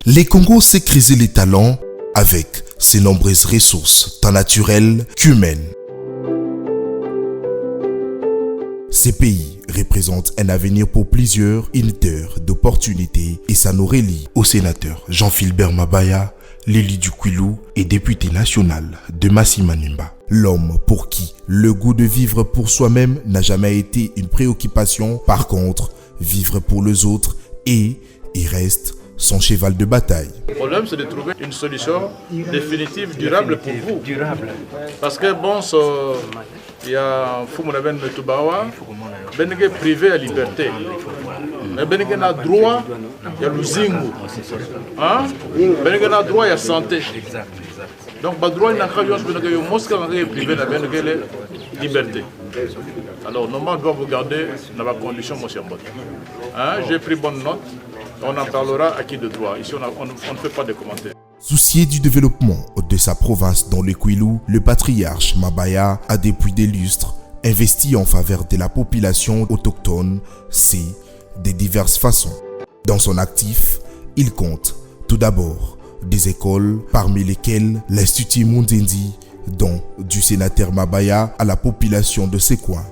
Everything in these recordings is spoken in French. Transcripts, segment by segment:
Les Congos sait creuser les talents avec ses nombreuses ressources, tant naturelles qu'humaines. Ces pays représentent un avenir pour plusieurs unitaires d'opportunités et ça nous relie au sénateur Jean-Philbert Mabaya, l'élu du Kwilu et député national de Massi-Manimba. L'homme pour qui le goût de vivre pour soi-même n'a jamais été une préoccupation. Par contre, vivre pour les autres il reste son cheval de bataille. Le problème, c'est de trouver une solution définitive, durable pour vous. Parce que bon, il y a Fumunaben Tubawa, Bengue privé à liberté. Mais Bengue a droit, il y a le zingu. Bengue a droit, il y a santé. Donc, le droit, il y a un mosque privé à Bengue liberté. Alors, normalement, on doit vous garder dans la condition, monsieur Mbot. J'ai pris bonne note. On en parlera à qui de droit. Ici, on ne fait pas de commentaires. Soucié du développement de sa province dans le Kwilu, le patriarche Mabaya a depuis des lustres investi en faveur de la population autochtone, de diverses façons. Dans son actif, il compte tout d'abord des écoles, parmi lesquelles l'Institut Munzendi, don du sénateur Mabaya à la population de ces coins.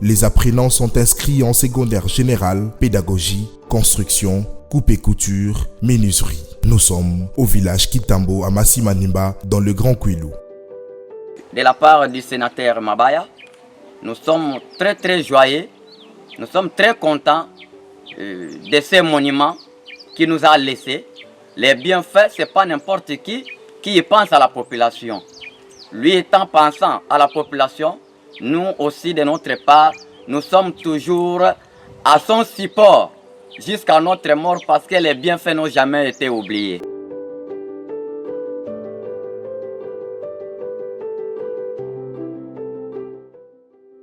Les apprenants sont inscrits en secondaire général, pédagogie, construction, coupe et couture, menuiserie. Nous sommes au village Kitambo à Massi-Manimba dans le Grand Kwilu. De la part du sénateur Mabaya, nous sommes très joyeux, nous sommes très contents de ces monuments qu'il nous a laissés. Les bienfaits, ce n'est pas n'importe qui y pense à la population. Lui étant pensant à la population, nous aussi de notre part, nous sommes toujours à son support jusqu'à notre mort parce que les bienfaits n'ont jamais été oubliés.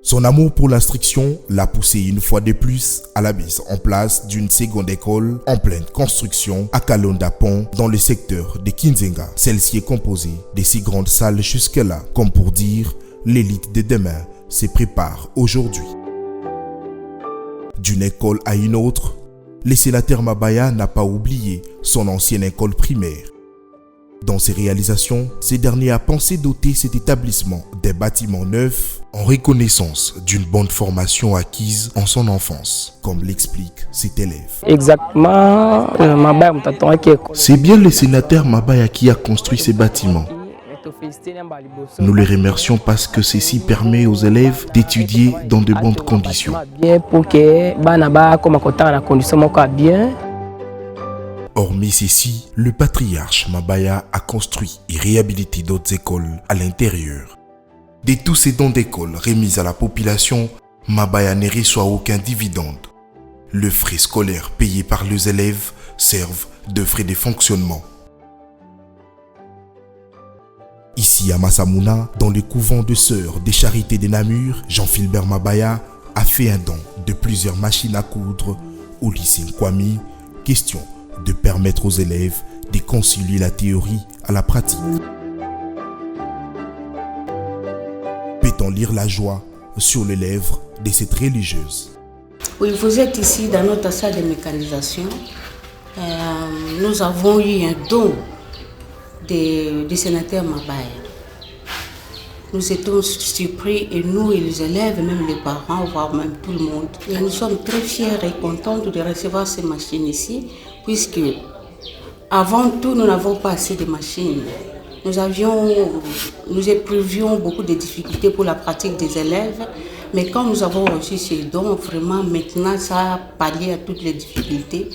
Son amour pour l'instruction l'a poussé une fois de plus à la mise en place d'une seconde école en pleine construction à Kalonda Pont dans le secteur de Kinzenga. Celle-ci est composée de 6 grandes salles jusque-là, comme pour dire l'élite de demain se prépare aujourd'hui. D'une école à une autre, le sénateur Mabaya n'a pas oublié son ancienne école primaire. Dans ses réalisations, ce dernier a pensé doter cet établissement des bâtiments neufs en reconnaissance d'une bonne formation acquise en son enfance, comme l'explique cet élève. Exactement, c'est bien le sénateur Mabaya qui a construit ces bâtiments. Nous les remercions parce que ceci permet aux élèves d'étudier dans de bonnes conditions. Hormis ceci, le patriarche Mabaya a construit et réhabilité d'autres écoles à l'intérieur. De tous ces dons d'école remis à la population, Mabaya ne reçoit aucun dividende. Les frais scolaires payés par les élèves servent de frais de fonctionnement. Ici à Massamouna, dans le couvent de sœurs des Charités de Namur, Jean-Philbert Mabaya a fait un don de plusieurs machines à coudre au lycée Nkwami, question de permettre aux élèves de concilier la théorie à la pratique. Peut-on lire la joie sur les lèvres de cette religieuse? Oui, vous êtes ici dans notre salle de mécanisation. Nous avons eu un don du sénateur Mabaya. Nous étions surpris, et nous et les élèves, même les parents, voire même tout le monde. Et nous sommes très fiers et contents de recevoir ces machines ici, puisque avant tout, nous n'avons pas assez de machines. Nous éprouvions beaucoup de difficultés pour la pratique des élèves, mais quand nous avons reçu ces dons, vraiment maintenant, ça a pallié à toutes les difficultés.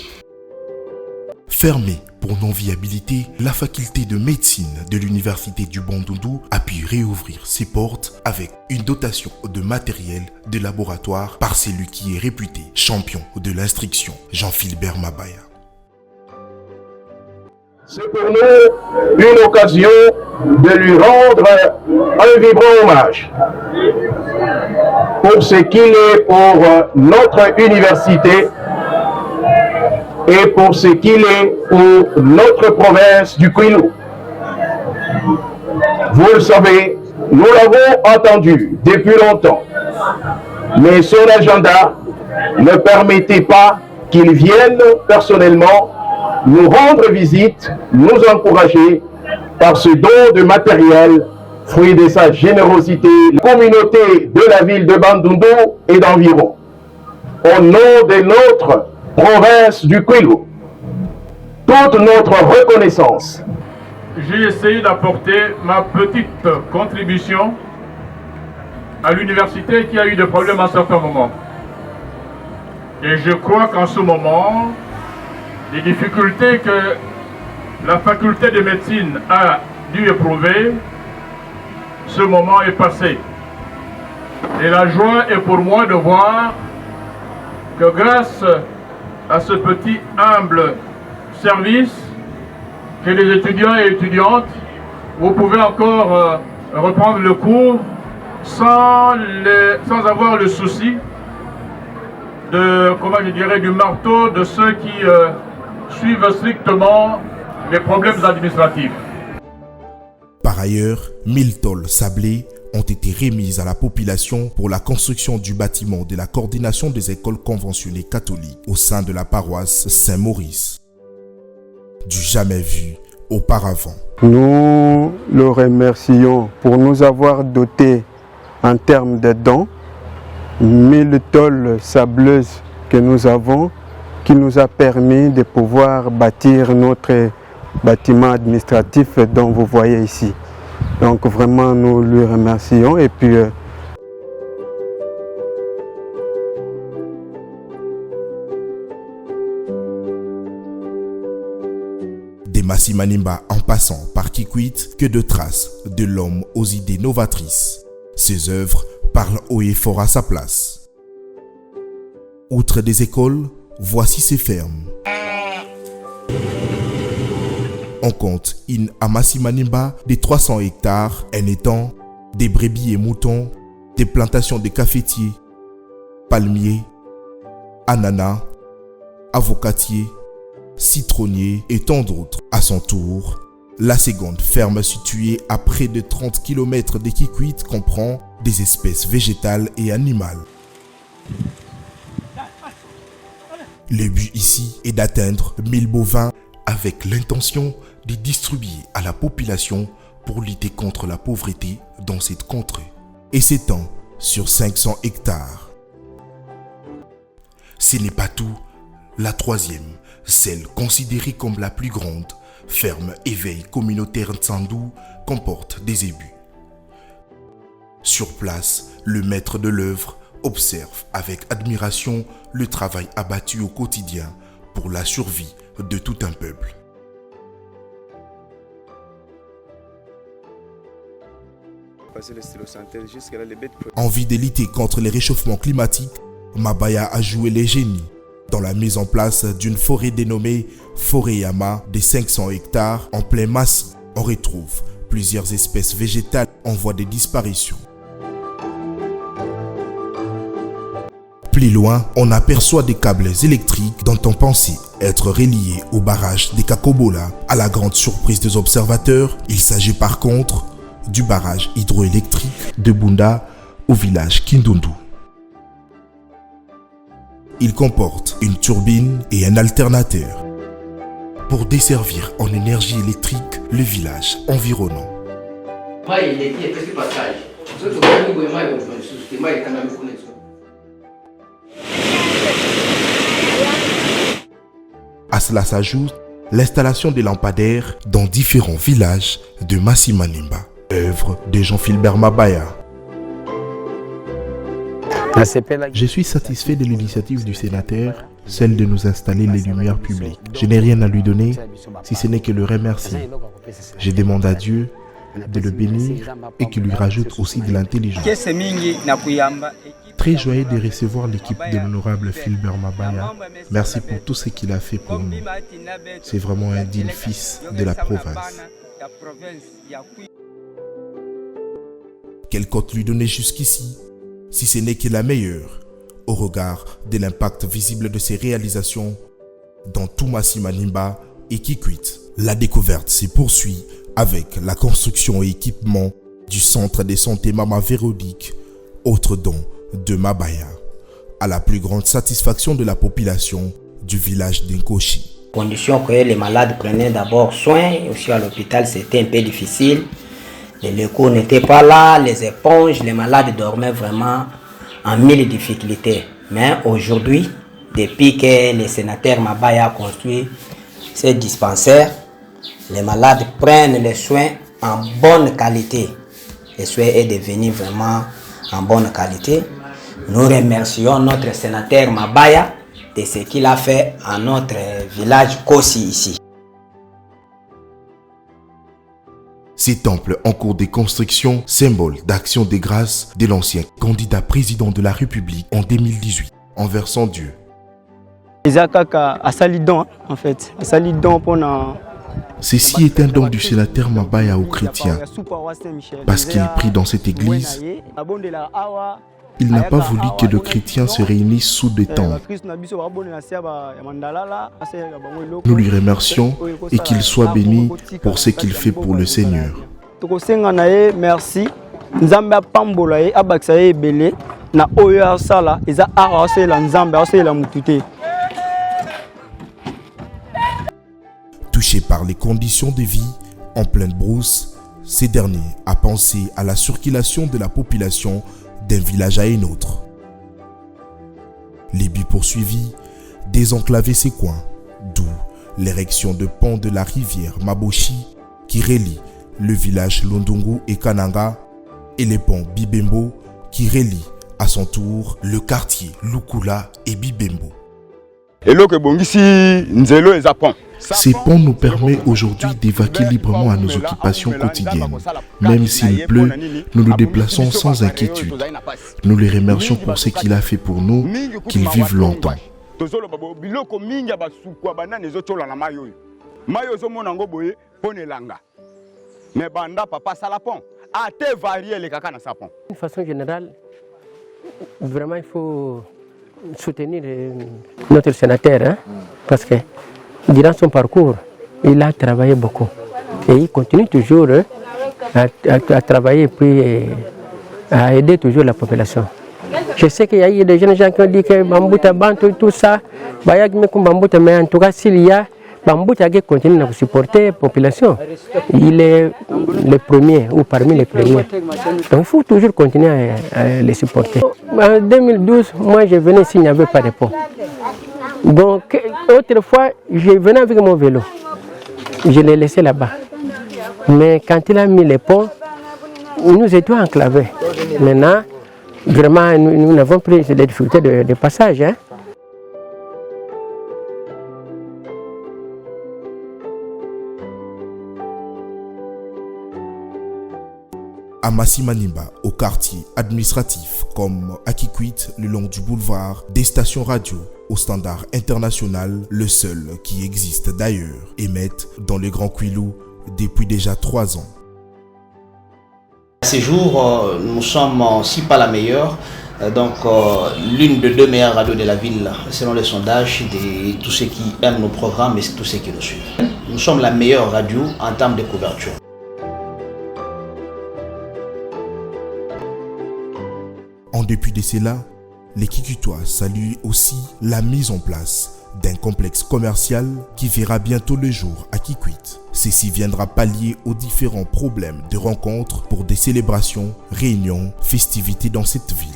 Fermée pour non-viabilité, la faculté de médecine de l'université du Bandundu a pu réouvrir ses portes avec une dotation de matériel de laboratoire par celui qui est réputé champion de l'instruction, Jean-Philbert Mabaya. C'est pour nous une occasion de lui rendre un vibrant hommage pour ce qu'il est pour notre université et pour ce qu'il est pour notre province du Kwilu. Vous le savez, nous l'avons entendu depuis longtemps, mais son agenda ne permettait pas qu'il vienne personnellement nous rendre visite, nous encourager par ce don de matériel, fruit de sa générosité, la communauté de la ville de Bandundu et d'environ. Au nom de notre province du Kwilu, toute notre reconnaissance. J'ai essayé d'apporter ma petite contribution à l'université qui a eu des problèmes à certains moments. Et je crois qu'en ce moment, les difficultés que la faculté de médecine a dû éprouver, ce moment est passé. Et la joie est pour moi de voir que grâce à ce petit humble service, que les étudiants et étudiantes, vous pouvez encore reprendre le cours sans avoir le souci de, comment je dirais, du marteau de ceux qui suivent strictement les problèmes administratifs. Par ailleurs, 1000 tôles sablées ont été remises à la population pour la construction du bâtiment de la coordination des écoles conventionnées catholiques au sein de la paroisse Saint-Maurice. Du jamais vu auparavant. Nous le remercions pour nous avoir dotés en termes de dons 1000 tôles sableuses que nous avons, qui nous a permis de pouvoir bâtir notre bâtiment administratif dont vous voyez ici. Donc vraiment nous lui remercions et puis des Masimanimba en passant par Kikwit, que de traces de l'homme aux idées novatrices. Ses œuvres parlent haut et fort à sa place. Outre des écoles, voici ses fermes. On compte à Masimanimba des 300 hectares, un étang, des brebis et moutons, des plantations de cafetiers, palmiers, ananas, avocatiers, citronniers et tant d'autres. À son tour, la seconde ferme située à près de 30 km de Kikwit comprend des espèces végétales et animales. Le but ici est d'atteindre 1000 bovins avec l'intention de distribuer à la population pour lutter contre la pauvreté dans cette contrée et s'étend sur 500 hectares. Ce n'est pas tout. La troisième, celle considérée comme la plus grande, ferme éveil communautaire Nsandou, comporte des ébus. Sur place, le maître de l'œuvre observe avec admiration le travail abattu au quotidien pour la survie de tout un peuple. Envie de lutter contre les réchauffements climatiques, Mabaya a joué les génies dans la mise en place d'une forêt dénommée Forêt Yama de 500 hectares en plein massif. On retrouve plusieurs espèces végétales en voie de disparition. Plus loin, on aperçoit des câbles électriques dont on pensait être reliés au barrage des Kakobola. À la grande surprise des observateurs, il s'agit par contre du barrage hydroélectrique de Bunda au village Kindundu. Il comporte une turbine et un alternateur pour desservir en énergie électrique le village environnant. À cela s'ajoute l'installation des lampadaires dans différents villages de Masimanimba, œuvre de Jean-Philbert Mabaya. Je suis satisfait de l'initiative du sénateur, celle de nous installer les lumières publiques. Je n'ai rien à lui donner, si ce n'est que le remercier. Je demande à Dieu de le bénir et qu'il lui rajoute aussi de l'intelligence. Très joyeux de recevoir l'équipe de l'honorable Philbert Mabaya. Merci pour tout ce qu'il a fait pour nous. C'est vraiment un digne fils de la province. Quelle cote lui donner jusqu'ici, si ce n'est que la meilleure, au regard de l'impact visible de ses réalisations dans tout Masimanimba et Kikwit. La découverte se poursuit avec la construction et équipement du centre de santé Mama Véronique, autre don de Mabaya, à la plus grande satisfaction de la population du village d'Nkoshi. Condition que les malades prenaient d'abord soin, aussi à l'hôpital c'était un peu difficile. Les locaux n'étaient pas là, les éponges, les malades dormaient vraiment en mille difficultés. Mais aujourd'hui, depuis que le sénateur Mabaya a construit ces dispensaires, les malades prennent les soins en bonne qualité. Les soins est devenu vraiment en bonne qualité. Nous remercions notre sénateur Mabaya de ce qu'il a fait à notre village Kosi ici. Ces temples en cours de construction, symbole d'action des grâces de l'ancien candidat président de la République en 2018, en versant Dieu. Ceci est un don du sénateur Mabaya aux chrétiens, parce qu'il prie dans cette église. Il n'a pas voulu que le chrétien se réunisse sous des tentes. Nous lui remercions et qu'il soit béni pour ce qu'il fait pour le Seigneur. Merci. Touché par les conditions de vie en pleine brousse, ces derniers a pensé à la circulation de la population d'un village à un autre. Les buts poursuivis, désenclaver ces coins, d'où l'érection de ponts de la rivière Maboshi qui relie le village Londongo et Kananga et les ponts Bibembo qui relient à son tour le quartier Lukula et Bibembo. Ces ponts nous permettent aujourd'hui d'évacuer librement à nos occupations quotidiennes. Même s'il pleut, nous nous déplaçons sans inquiétude. Nous les remercions pour ce qu'il a fait pour nous, qu'il vive longtemps. De façon générale, vraiment il faut soutenir notre sénateur, hein, parce que durant son parcours, il a travaillé beaucoup et il continue toujours à travailler et puis à aider toujours la population. Je sais qu'il y a eu des jeunes gens qui ont dit que Bambouta Banto tout ça, mais en tout cas s'il y a Bambouta qui continue à supporter la population, il est le premier ou parmi les premiers. Donc il faut toujours continuer à les supporter. En 2012, moi je venais ici, il n'y avait pas de pont. Donc autrefois, je venais avec mon vélo. Je l'ai laissé là-bas. Mais quand il a mis les ponts, nous étions enclavés. Maintenant, vraiment, nous n'avons plus des difficultés de passage. Hein. À Massimanimba, au quartier administratif comme à Kikwit, le long du boulevard, des stations radio au standard international, le seul qui existe d'ailleurs, émettent dans le Grand Kwilu depuis déjà 3 ans. À ce jour, nous sommes, si pas la meilleure, donc l'une des 2 meilleures radios de la ville, selon les sondages de tous ceux qui aiment nos programmes et tous ceux qui nous suivent. Nous sommes la meilleure radio en termes de couverture. En dépit de cela, les Kikutois saluent aussi la mise en place d'un complexe commercial qui verra bientôt le jour à Kikwit. Ceci viendra pallier aux différents problèmes de rencontres pour des célébrations, réunions, festivités dans cette ville.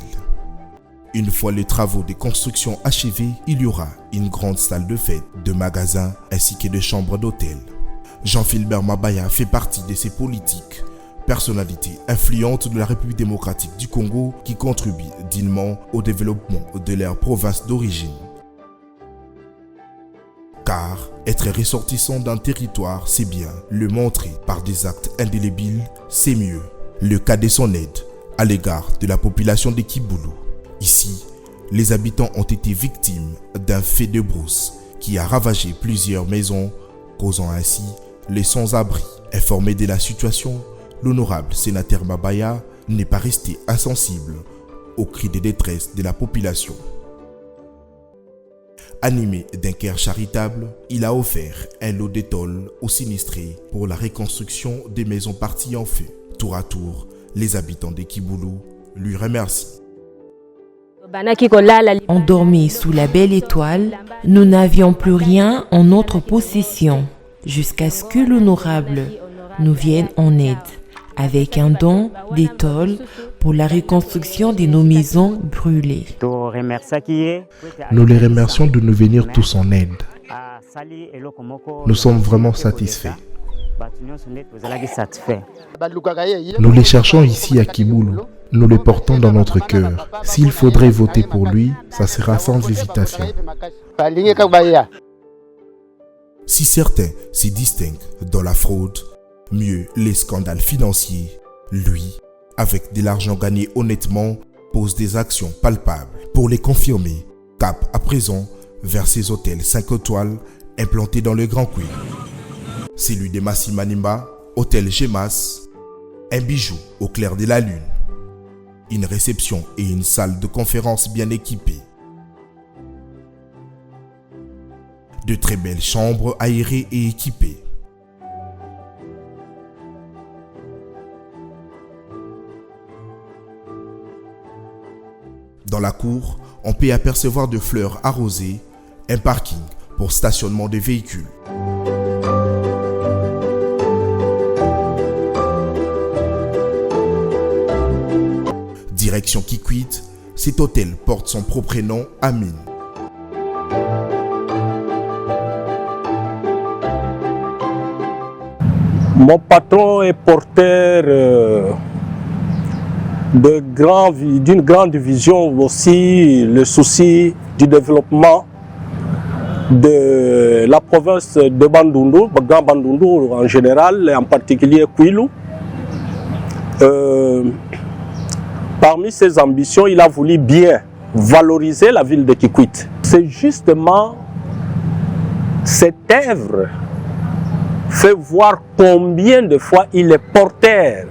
Une fois les travaux de construction achevés, il y aura une grande salle de fête, de magasins ainsi que de chambres d'hôtel. Jean-Philbert Mabaya fait partie de ces politiques, personnalité influente de la République démocratique du Congo qui contribue dignement au développement de leur province d'origine. Car être ressortissant d'un territoire, c'est bien. Le montrer par des actes indélébiles, c'est mieux. Le cas de son aide à l'égard de la population de Kiboulou. Ici, les habitants ont été victimes d'un feu de brousse qui a ravagé plusieurs maisons, causant ainsi les sans-abri. Informé de la situation, l'honorable sénateur Mabaya n'est pas resté insensible aux cris de détresse de la population. Animé d'un cœur charitable, il a offert un lot d'étoiles aux sinistrés pour la reconstruction des maisons parties en feu. Tour à tour, Les habitants de Kiboulou lui remercient. Endormis sous la belle étoile, nous n'avions plus rien en notre possession, jusqu'à ce que l'honorable nous vienne en aide, avec un don d'étole pour la reconstruction de nos maisons brûlées. Nous les remercions de nous venir tous en aide. Nous sommes vraiment satisfaits. Nous les cherchons ici à Kiboulou. Nous les portons dans notre cœur. S'il faudrait voter pour lui, ça sera sans hésitation. Si certains s'y distinguent dans la fraude, mieux les scandales financiers, lui, avec de l'argent gagné honnêtement, pose des actions palpables. Pour les confirmer, cap à présent vers ses hôtels 5 étoiles implantés dans le Grand Kouilou. Celui de Massi Manimba, hôtel Gemas, un bijou au clair de la lune, une réception et une salle de conférence bien équipée. De très belles chambres aérées et équipées. Dans la cour, on peut apercevoir de fleurs arrosées, un parking pour stationnement de véhicules. Direction Kikwit, cet hôtel porte son propre nom, Amine. Mon patron est porteur d'une grande vision aussi, le souci du développement de la province de Bandundu, Grand Bandundu en général, et en particulier Kouilou. Parmi ses ambitions, il a voulu bien valoriser la ville de Kikwit. C'est justement cette œuvre fait voir combien de fois il est porteur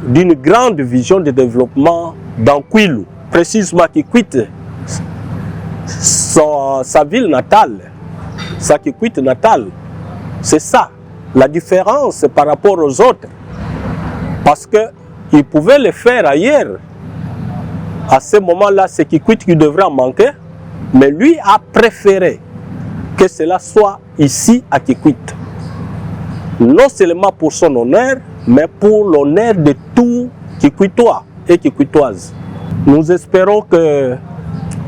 d'une grande vision de développement dans Kouilou. Précisément Kikwit, sa ville natale, sa Kikwit natale, c'est ça, la différence par rapport aux autres. Parce qu'il pouvait le faire ailleurs. À ce moment-là, c'est Kikwit qui devrait en manquer, mais lui a préféré que cela soit ici à Kikwit. Non seulement pour son honneur, mais pour l'honneur de tout Kikwitois et Kikwitoises. Nous espérons que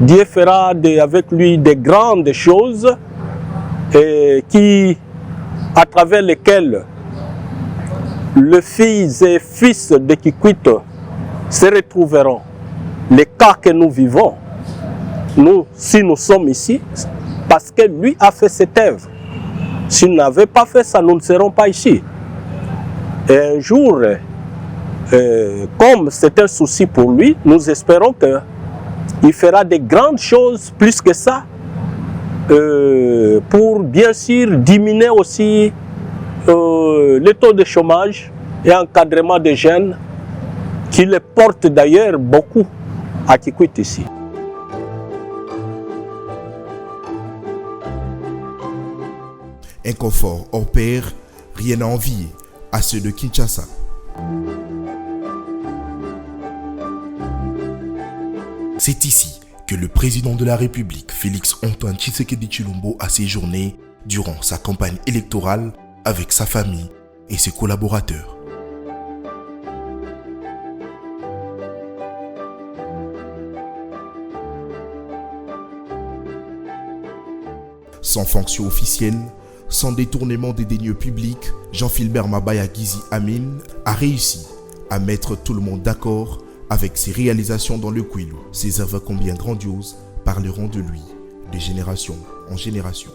Dieu fera avec lui de grandes choses et à travers lesquelles les filles et fils de Kikwit se retrouveront. Les cas que nous vivons, si nous sommes ici, parce que lui a fait cette œuvre. S'il n'avait pas fait ça, nous ne serons pas ici. Et un jour, comme c'est un souci pour lui, nous espérons qu'il fera de grandes choses plus que ça, pour bien sûr diminuer aussi le taux de chômage et encadrement des jeunes qui le portent d'ailleurs beaucoup à Kikwit ici. Un confort hors pair, rien à envier à ceux de Kinshasa. C'est ici que le président de la République, Félix Antoine Tshisekedi Tshilombo, a séjourné durant sa campagne électorale avec sa famille et ses collaborateurs. Sans fonction officielle, sans détournement des deniers publics, Jean-Philbert Mabaya Gizi Amine a réussi à mettre tout le monde d'accord avec ses réalisations dans le Kouilou. Ses œuvres combien grandioses parleront de lui de génération en génération.